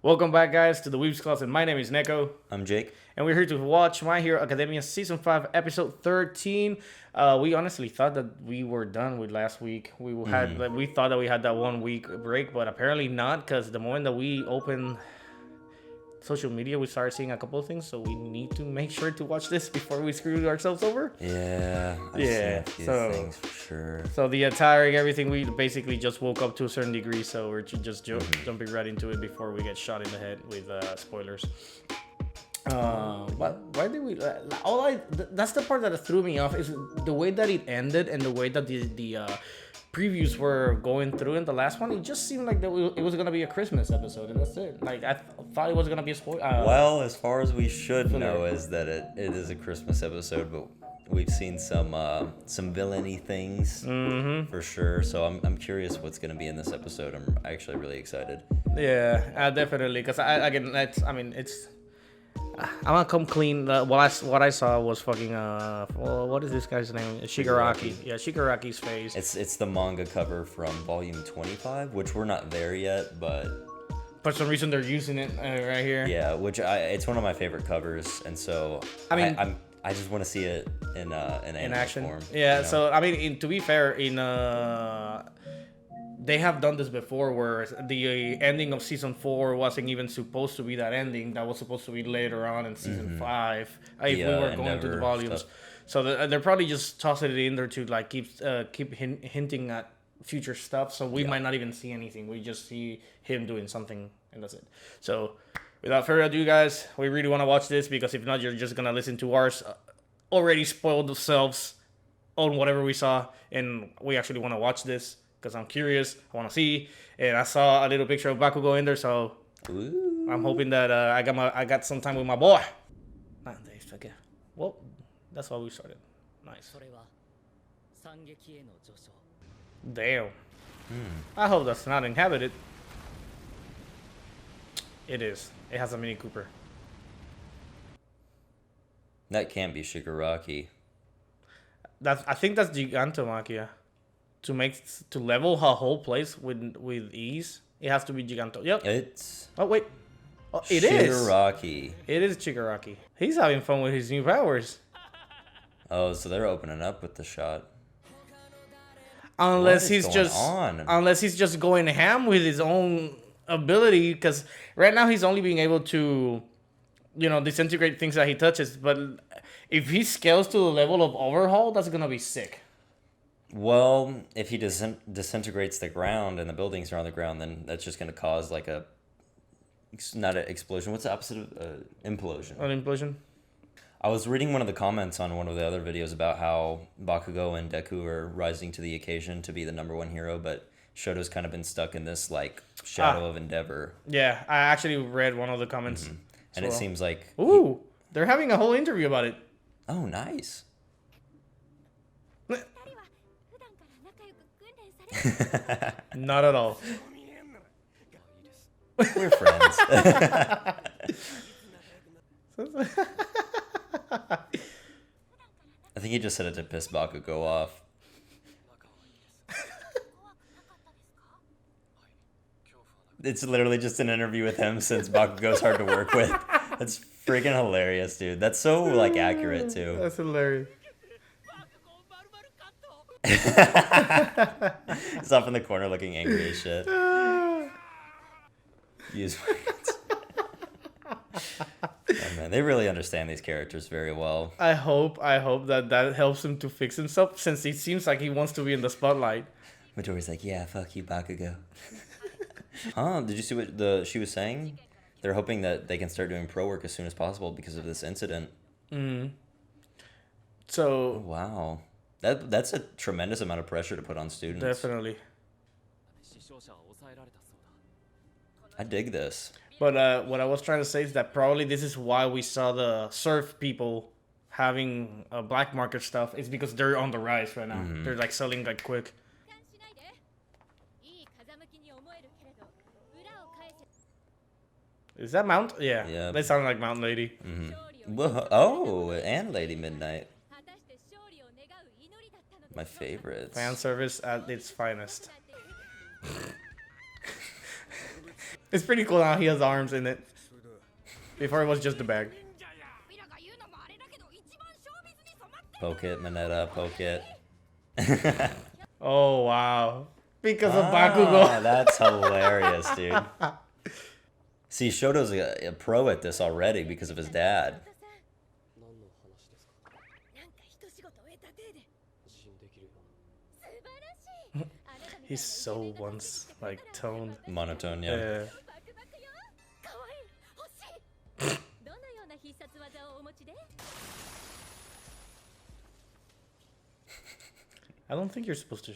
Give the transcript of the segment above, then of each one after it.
Welcome back, guys, to the Weeb's Closet. My name is Nekko, I'm Jake. and we're here to watch My Hero Academia Season 5, Episode 13. We honestly thought that we were done with last week. We thought that we had that 1 week break, but apparently not, because the moment that we opened social media, we started seeing a couple of things, so we need to make sure to watch this before we screw ourselves over. Yeah, I've seen a few things for sure. So the tiring, everything, we basically just woke up to a certain degree, so we're just jumping right into it before we get shot in the head with spoilers. But why did we? That's the part that threw me off is the way that it ended and the way that the previews were going through in the last one. It just seemed like it was gonna be a Christmas episode, and that's it. Like I thought it was gonna be a spoiler. Well, as far as we should know is that it is a Christmas episode, but we've seen some villainy things for sure. So I'm curious what's gonna be in this episode. I'm actually really excited. Yeah, definitely. Because I'm gonna come clean. What I saw was fucking what is this guy's name? Shigaraki. Yeah, Shigaraki's face. It's the manga cover from volume 25, which we're not there yet, but for some reason they're using it right here. Yeah, it's one of my favorite covers, and so I just want to see it in action form. Yeah, you know? so I mean, to be fair, they have done this before where the ending of season 4 wasn't even supposed to be that ending. That was supposed to be later on in season 5 if we were going to the volumes. Stuff. So they're probably just tossing it in there to like keep hinting at future stuff. So we might not even see anything. We just see him doing something, and that's it. So without further ado, guys, we really want to watch this, because if not, you're just gonna listen to ours already spoiled selves on whatever we saw, and we actually want to watch this because I'm curious. I want to see, and I saw a little picture of Bakugo in there, so I'm hoping that I got some time with my boy. Well, that's why we started. Nice. Damn. I hope that's not inhabited. It is. It has a Mini Cooper. That can't be Shigaraki. I think that's Gigantomachia. To level her whole place with ease, it has to be Giganto. Yep. Oh wait. Oh, it is Shigaraki. It is Shigaraki. He's having fun with his new powers. Oh, so they're opening up with the shot. Unless he's just going ham with his own ability, because right now he's only being able to, disintegrate things that he touches. But if he scales to the level of Overhaul, that's gonna be sick. Well, if he disintegrates the ground and the buildings are on the ground, then that's just going to cause like not an explosion. What's the opposite of implosion? An implosion? I was reading one of the comments on one of the other videos about how Bakugo and Deku are rising to the occasion to be the #1 hero, but Shoto's kind of been stuck in this like shadow of endeavor. Yeah, I actually read one of the comments. And it seems like... Ooh, they're having a whole interview about it. Oh, nice. Not at all. We're friends. I think he just said it to piss Bakugo off. It's literally just an interview with him since Bakugo's hard to work with. That's freaking hilarious, dude. That's so like accurate too. That's hilarious. He's off in the corner looking angry as shit. Oh, man, they really understand these characters very well. I hope that helps him to fix himself, since it seems like he wants to be in the spotlight. Midori's like, yeah, fuck you, Bakugo. Did you see what she was saying? They're hoping that they can start doing pro work as soon as possible because of this incident. So... Oh, wow. That's a tremendous amount of pressure to put on students. Definitely. I dig this. But what I was trying to say is that probably this is why we saw the surf people having black market stuff. It's because they're on the rise right now. They're like selling like quick. Is that Mount? Yeah. They sound like Mountain Lady. Oh, and Lady Midnight. My favorites. Fan service at its finest. It's pretty cool now he has arms in it. Before it was just a bag. Poke it, Mineta, poke it. Oh, wow. Because of Bakugo. That's hilarious, dude. See, Shoto's a pro at this already because of his dad. He's so like toned. Monotone, yeah. I don't think you're supposed to.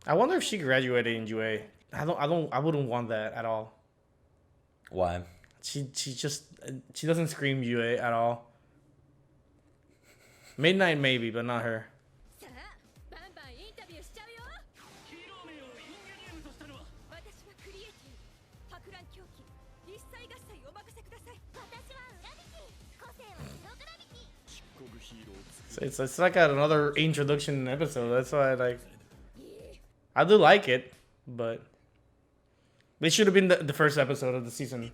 I wonder if she graduated in UA. I wouldn't want that at all. Why? She doesn't scream UA at all. Midnight maybe, but not her. It's like another introduction episode. That's why I do like it, but this should have been the first episode of the season.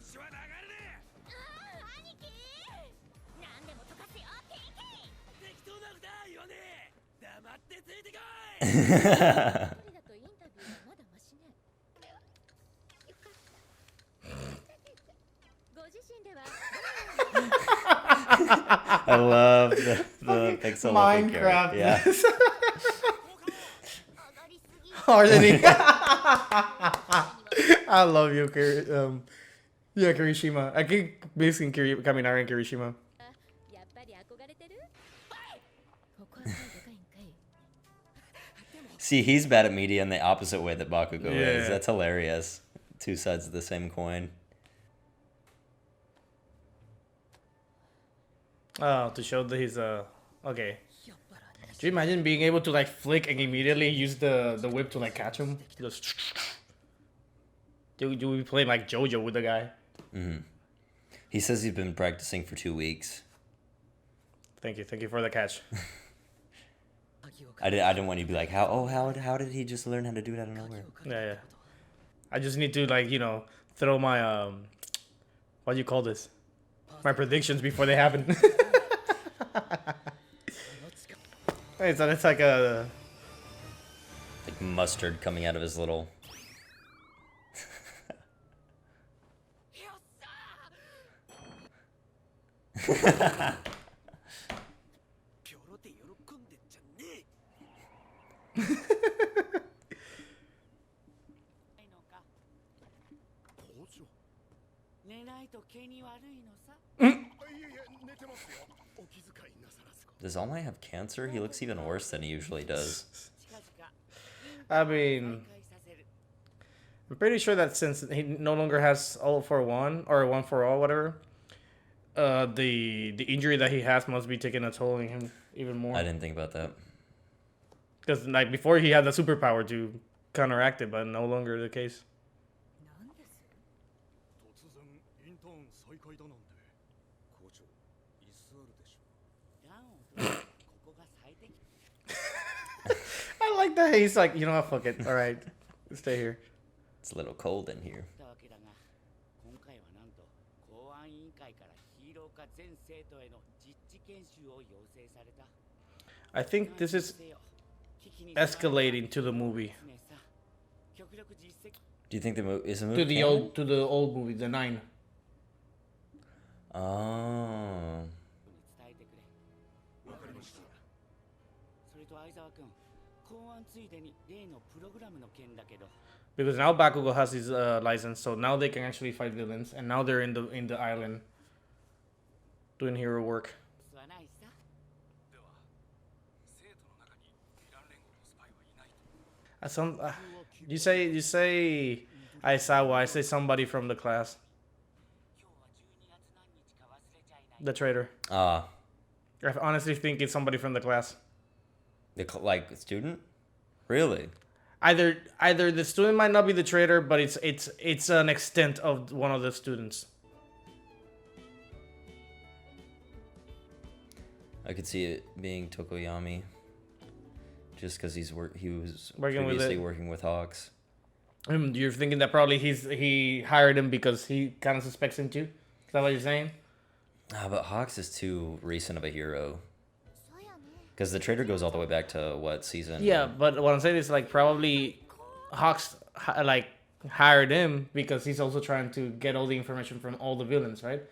I love the pixel Minecraft. Yeah. Harder than he. I love you, Kirishima. I keep mixing Kaminari and Kirishima. See, he's bad at media in the opposite way that Bakugo is. That's hilarious. Two sides of the same coin. Oh, to show that he's okay. Do you imagine being able to like flick and immediately use the whip to like catch him? Just do we play like JoJo with the guy? Mm-hmm. He says he's been practicing for 2 weeks. Thank you for the catch. I didn't want you to be like, how did he just learn how to do it out of nowhere? Yeah. I just need to throw my what do you call this? My predictions before they happen. It's like a mustard coming out of his little. Does All Might have cancer? He looks even worse than he usually does. I mean, I'm pretty sure that since he no longer has all for one or one for all, whatever, the injury that he has must be taking a toll on him even more. I didn't think about that. Because before he had the superpower to counteract it, but no longer the case. I like that he's like, you know what, fuck it. All right, stay here. It's a little cold in here. I think this is escalating to the movie. Do you think the movie is a movie? To the old movie, the 9. Oh. Because now Bakugo has his license, so now they can actually fight villains, and now they're in the island doing hero work. You say Aisawa, I say somebody from the class. The traitor. I honestly think it's somebody from the class. Like student? Really? Either the student might not be the traitor, but it's an extent of one of the students. I could see it being Tokoyami, just because he was Working previously working with Hawks. You're thinking that probably he hired him because he kind of suspects him too? Is that what you're saying? But Hawks is too recent of a hero. Because the traitor goes all the way back to what season? Yeah, but what I'm saying is like probably Hawks like hired him because he's also trying to get all the information from all the villains, right?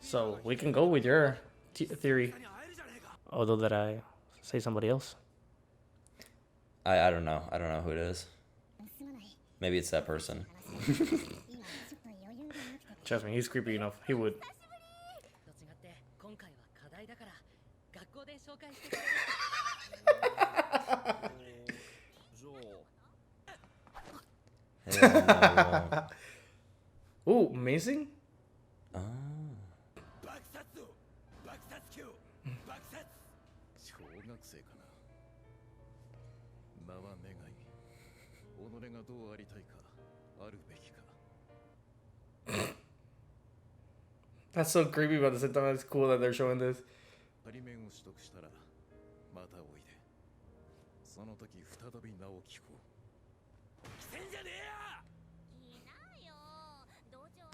So we can go with your theory. Although that I say somebody else. I don't know. I don't know who it is. Maybe it's that person. Trust me, he's creepy enough. He would. Ooh, amazing. Oh. That's so creepy, but at the same time, it's cool that they're showing this.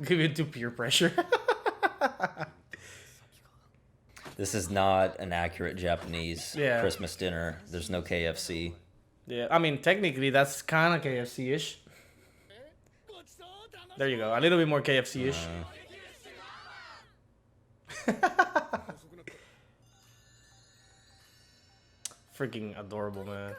Give it to peer pressure. This is not an accurate Japanese Christmas dinner. There's no KFC. Yeah, I mean, technically, that's kind of KFC-ish. There you go. A little bit more KFC-ish. Freaking adorable, man.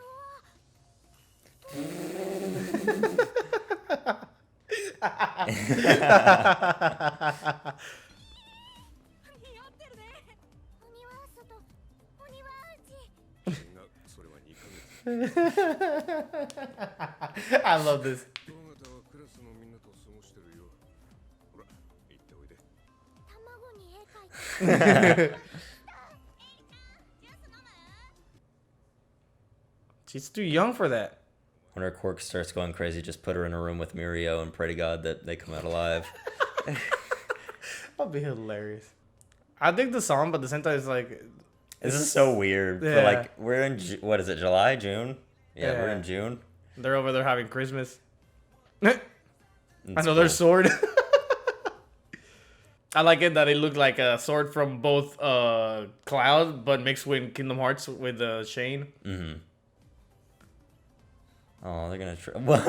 I love this. She's too young for that. When her quirk starts going crazy, just put her in a room with Mirio and pray to God that they come out alive. That'll be hilarious. I dig the song, but at the same time, it's like... This is so weird. Yeah. But like, we're in, what is it, July, June? Yeah, we're in June. They're over there having Christmas. Another sword. I like it that it looked like a sword from both Cloud, but mixed with Kingdom Hearts with Shane. Mm-hmm. Oh, they're gonna try. What?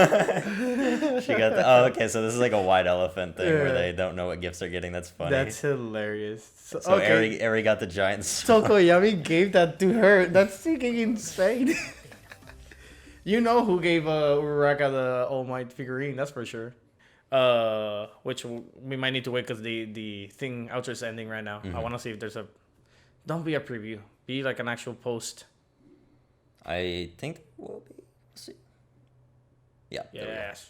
She got the. Oh, okay. So this is like a white elephant thing where they don't know what gifts they're getting. That's funny. That's hilarious. So okay. Eri got the giant sword. Tokoyami gave that to her. That's freaking insane. You know who gave Uraraka the All Might figurine? That's for sure. Which we might need to wait because the thing outro is ending right now. Mm-hmm. I want to see if there's a. Don't be a preview. Be like an actual post. I think we'll be. We'll see. Yeah. Yes.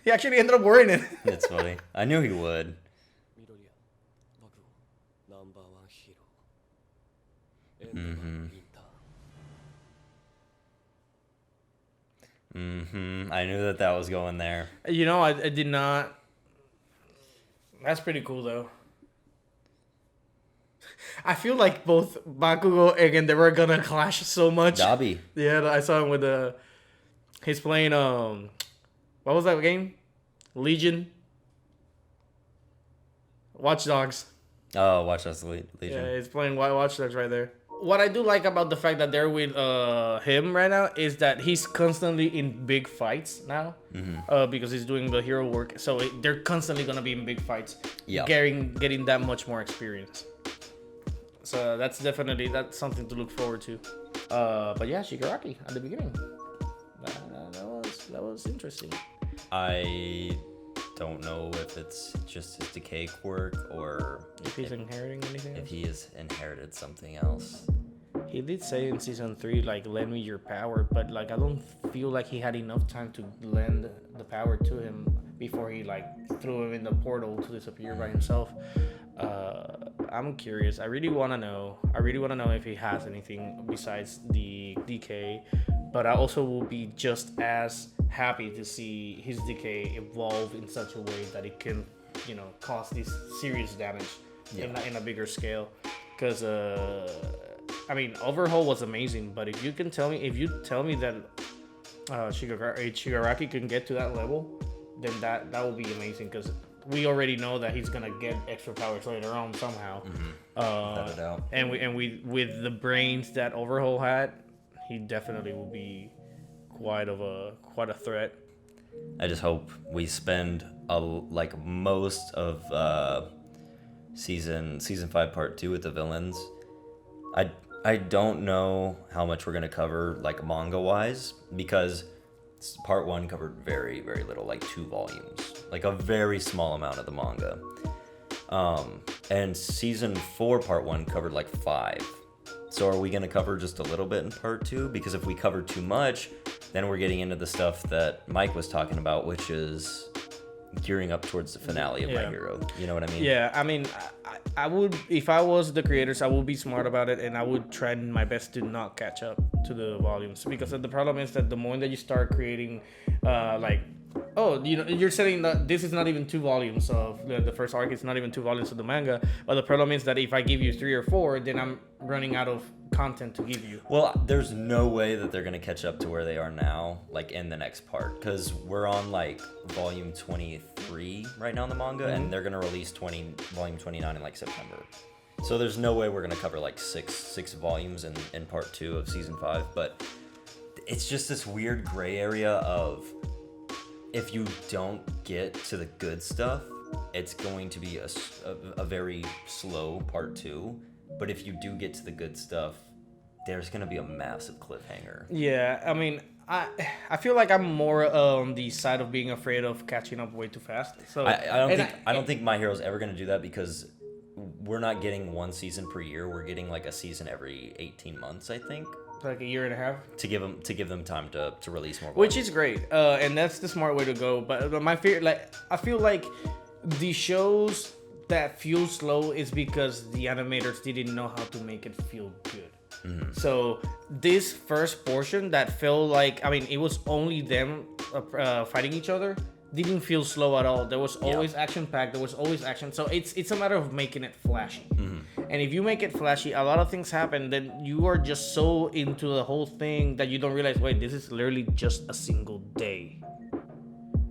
He actually ended up wearing it. That's funny. I knew he would. Mm-hmm. Mm-hmm. I knew that was going there. You know, I did not. That's pretty cool, though. I feel like both Bakugo and they were gonna clash so much. Dabi. Yeah, I saw him with he's playing what was that game? Legion. Watch Dogs. Oh, Watch Dogs Legion. Yeah, he's playing Watch Dogs right there. What I do like about the fact that they're with him right now is that he's constantly in big fights now. Mm-hmm. Because he's doing the hero work. So they're constantly gonna be in big fights. Yeah. Getting that much more experience. So that's something to look forward to. But yeah, Shigaraki at the beginning. That was interesting. I don't know if it's just his decay quirk or if he's inheriting anything. If he has inherited something else. He did say in season 3, like, lend me your power, but like I don't feel like he had enough time to lend the power to him before he like threw him in the portal to disappear by himself. I'm curious. I really want to know if he has anything besides the DK, but I also will be just as happy to see his DK evolve in such a way that it can, cause this serious damage in a bigger scale. Because Overhaul was amazing, but if you tell me that Shigaraki can get to that level, then that will be amazing. Because we already know that he's gonna get extra powers later on somehow. Without a doubt. And we with the brains that Overhaul had, he definitely will be quite a threat. I just hope we spend most of season 5 part 2 with the villains. I don't know how much we're gonna cover like manga wise, because part 1 covered very, very little, like 2 volumes, like a very small amount of the manga. And season 4 part 1 covered like 5. So are we gonna cover just a little bit in part 2? Because if we cover too much, then we're getting into the stuff that Mike was talking about, which is gearing up towards the finale of My Hero. You know what I mean? Yeah, I mean, I would, if I was the creators, I would be smart about it, and I would try my best to not catch up to the volumes, because the problem is that the moment that you start creating, you're saying that this is not even 2 volumes of the first arc. It's not even 2 volumes of the manga. But the problem is that if I give you 3 or 4, then I'm running out of content to give you. Well, there's no way that they're gonna catch up to where they are now, like in the next part, because we're on like volume 23 right now in the manga, and they're gonna release volume 29 in like September. So there's no way we're gonna cover like six volumes in part 2 of season 5. But it's just this weird gray area of, if you don't get to the good stuff, it's going to be a very slow part 2. But if you do get to the good stuff, there's going to be a massive cliffhanger. Yeah, I mean, I feel like I'm more on the side of being afraid of catching up way too fast. So I don't think My Hero's ever going to do that, because we're not getting 1 season per year. We're getting like a season every 18 months, I think. Like a year and a half to give them time to release more volumes. Which is great, and that's the smart way to go. But my fear, I feel like the shows that feel slow is because the animators didn't know how to make it feel good. So this first portion that felt like, it was only them fighting each other, didn't feel slow at all. There was always action packed. There was always action. So it's a matter of making it flashy. And if you make it flashy, a lot of things happen. Then you are just so into the whole thing that you don't realize, wait, this is literally just a single day.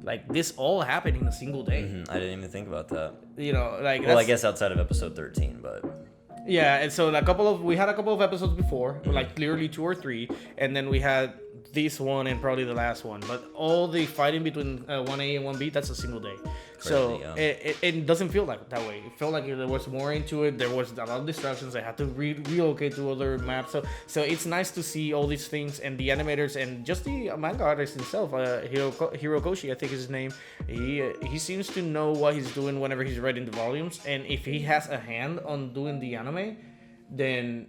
Like, this all happened in a single day. I didn't even think about that. Well, I guess outside of episode 13, but yeah. And so we had a couple of episodes before, like literally 2 or 3, and then we had this one and probably the last one. But all the fighting between 1A and 1B, that's a single day. Crazy, so it doesn't feel like that way. It felt like there was more into it. There was a lot of distractions. I had to relocate to other maps. So it's nice to see all these things, and the animators and just the manga artist himself, Hirokoshi, I think is his name. He seems to know what he's doing whenever he's writing the volumes, and if he has a hand on doing the anime, then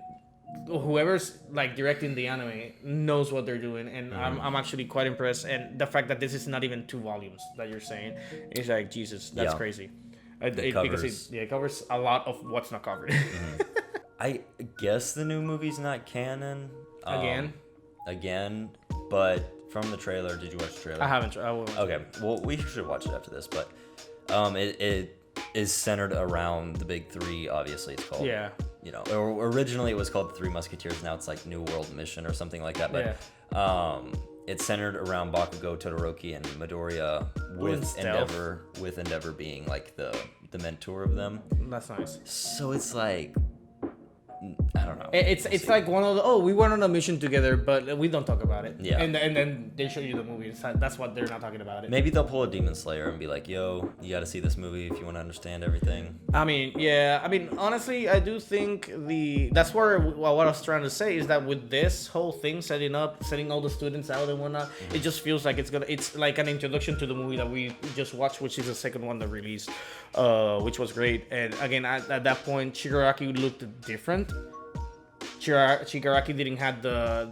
whoever's like directing the anime knows what they're doing, and I'm actually quite impressed. And the fact that this is not even 2 volumes that you're saying is like, Jesus, that's crazy. Because it covers a lot of what's not covered. I guess the new movie's not canon. Again, but from the trailer, did you watch the trailer? I haven't. Okay, well, we should watch it after this, but it is centered around the big 3. Obviously, it's called. Yeah. Originally it was called the 3 Musketeers. Now it's like New World Mission or something like that. But it's centered around Bakugo, Todoroki, and Midoriya, with Endeavor being like the mentor of them. That's nice. So it's like, I don't know. It's like one of the, we went on a mission together, but we don't talk about it. Yeah. And then they show you the movie. That's what they're not talking about it. Maybe they'll pull a Demon Slayer and be like, yo, you got to see this movie if you want to understand everything. Honestly, I do think that's where what I was trying to say is that with this whole thing setting all the students out and whatnot, it just feels like it's like an introduction to the movie that we just watched, which is the second one that released, which was great. And again, at that point, Shigaraki looked different. Shigaraki didn't have the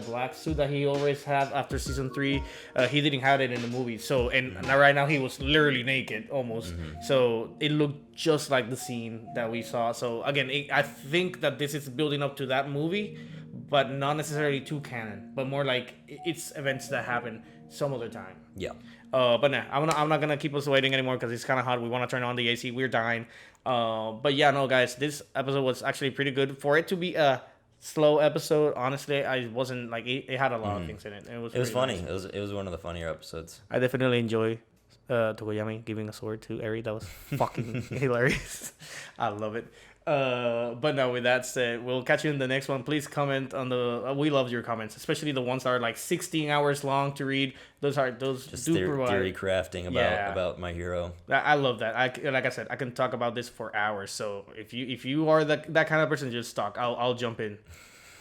black suit that he always had after season 3. He didn't have it in the movie. So right now he was literally naked almost. So it looked just like the scene that we saw. So again, I think that this is building up to that movie, but not necessarily to canon, but more like it's events that happen some other time. Yeah. But nah, I'm not gonna keep us waiting anymore because it's kind of hot. We want to turn on the AC. We're dying. But yeah, no, guys, this episode was actually pretty good for it to be a slow episode. Honestly, I wasn't like it had a lot of things in it. It was funny. Nice. It was one of the funnier episodes. I definitely enjoy Tokoyami giving a sword to Eri. That was fucking hilarious. I love it. But no, with that said, we'll catch you in the next one. Please comment on the. We love your comments, especially the ones that are like 16 hours long to read. Those just theory crafting about My Hero. I love that. Like I said, I can talk about this for hours. So if you are that kind of person, just talk. I'll jump in.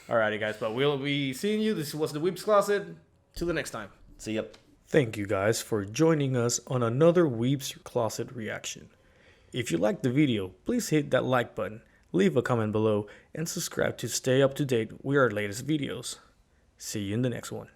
Alrighty, guys. But we'll be seeing you. This was the Weeps Closet. Till the next time. See ya. Thank you guys for joining us on another Weeps Closet reaction. If you liked the video, please hit that like button, leave a comment below, and subscribe to stay up to date with our latest videos. See you in the next one.